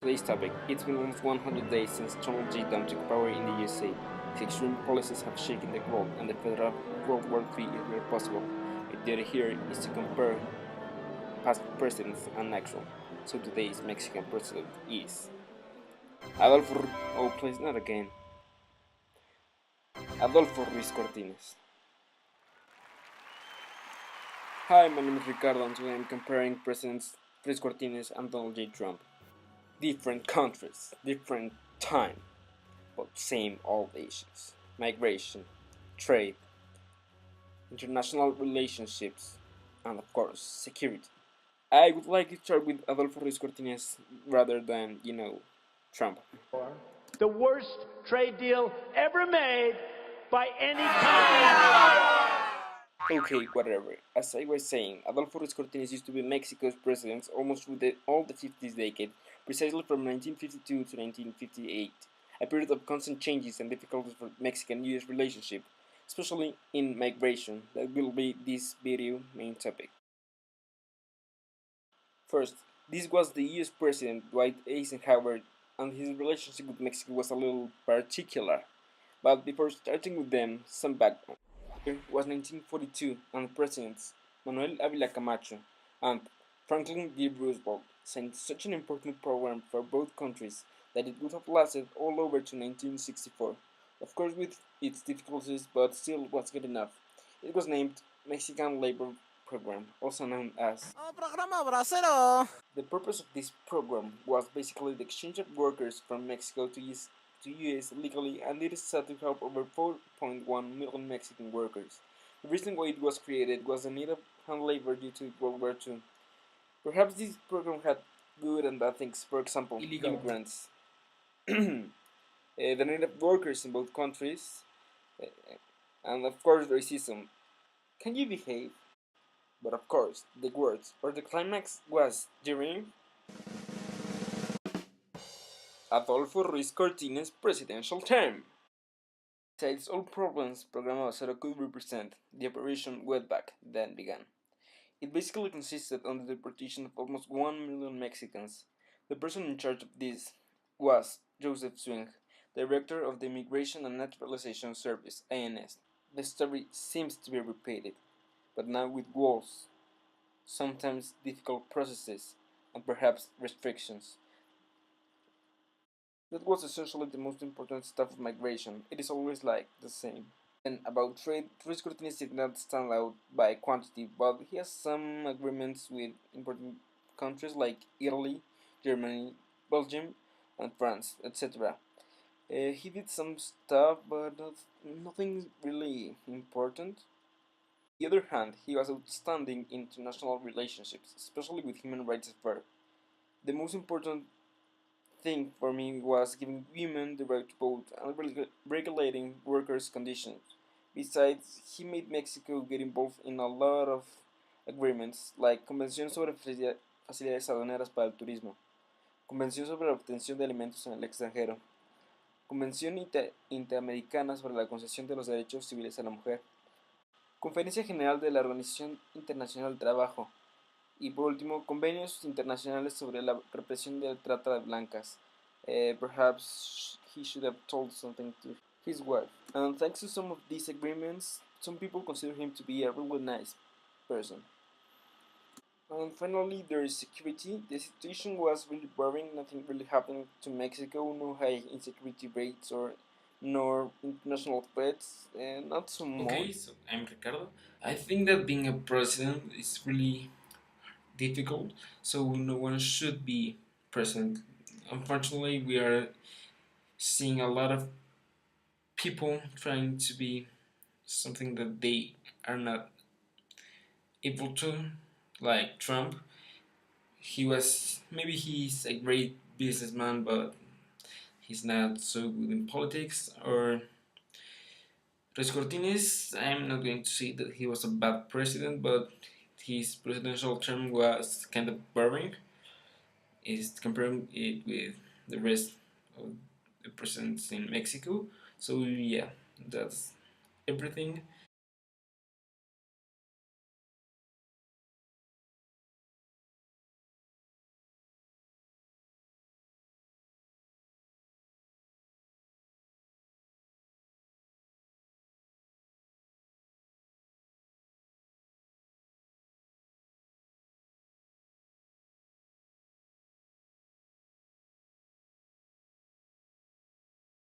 Today's topic: it's been almost 100 days since Donald J. Trump took power in the USA. His extreme policies have shaken the world, and the threat of World War III is very possible. My duty here is to compare past presidents and actual. So today's Mexican president is Adolfo. Oh, please, not again. Adolfo Ruiz Cortines. Hi, my name is Ricardo, and today I'm comparing Presidents Ruiz Cortines and Donald J. Trump. Different countries, different time, but same old issues: migration, trade, international relationships, and of course, security. I would like to start with Adolfo Ruiz Cortines rather than, Trump. The worst trade deal ever made by any country. Okay, whatever. As I was saying, Adolfo Ruiz Cortines used to be Mexico's president almost through all the 50th decade, precisely from 1952 to 1958, a period of constant changes and difficulties for Mexican-US relationship, especially in migration. That will be this video main topic. First, this was the US President Dwight Eisenhower, and his relationship with Mexico was a little particular. But before starting with them, some background. It was 1942, and Presidents Manuel Ávila Camacho and Franklin D. Roosevelt signed such an important program for both countries that it would have lasted all over to 1964. Of course, with its difficulties, but still was good enough. It was named Mexican Labor Program, also known as Programa Bracero. The purpose of this program was basically the exchange of workers from Mexico to US legally, and it is said to help over 4.1 million Mexican workers. The reason why it was created was the need of hand labor due to World War II. Perhaps this program had good and bad things, for example, immigrants, the need of workers in both countries, uh, and of course racism. Can you behave? But of course, the words or the climax was during Adolfo Ruiz Cortines' presidential term. Besides all problems Programa Basero could represent, the Operation Wetback then began. It basically consisted on the deportation of almost 1 million Mexicans. The person in charge of this was Joseph Swing, director of the Immigration and Naturalization Service, INS. The story seems to be repeated, but now with walls, sometimes difficult processes, and perhaps restrictions. That was essentially the most important stuff of migration. It is always like the same. And about trade, Ruiz Cortines did not stand out by quantity, but he has some agreements with important countries like Italy, Germany, Belgium, and France, etc. He did some stuff, but nothing really important. On the other hand, he was outstanding in international relationships, especially with human rights affairs. The most important thing for me was giving women the right to vote and regulating workers' conditions. Besides, he made Mexico get involved in a lot of agreements, like Convención sobre Facilidades Aduaneras para el Turismo, Convención sobre la obtención de alimentos en el extranjero, Convención Interamericana sobre la concesión de los derechos civiles a la mujer, Conferencia General de la Organización Internacional del Trabajo, y por último, convenios internacionales sobre la represión de la trata de blancas. Perhaps he should have told something to his wife. And thanks to some of these agreements, some people consider him to be a really nice person. And finally, there is security. The situation was really boring. Nothing really happened to Mexico. No high insecurity rates or nor international threats, and not so much. Okay, so I'm Ricardo. I think that being a president is really difficult, so no one should be president. Unfortunately, we are seeing a lot of people trying to be something that they are not able to, like Trump. Maybe he's a great businessman, but he's not so good in politics. Or Tres Cortines, I'm not going to say that he was a bad president, but his presidential term was kind of boring. Is comparing it with the rest of the presidents in Mexico. So yeah, that's everything.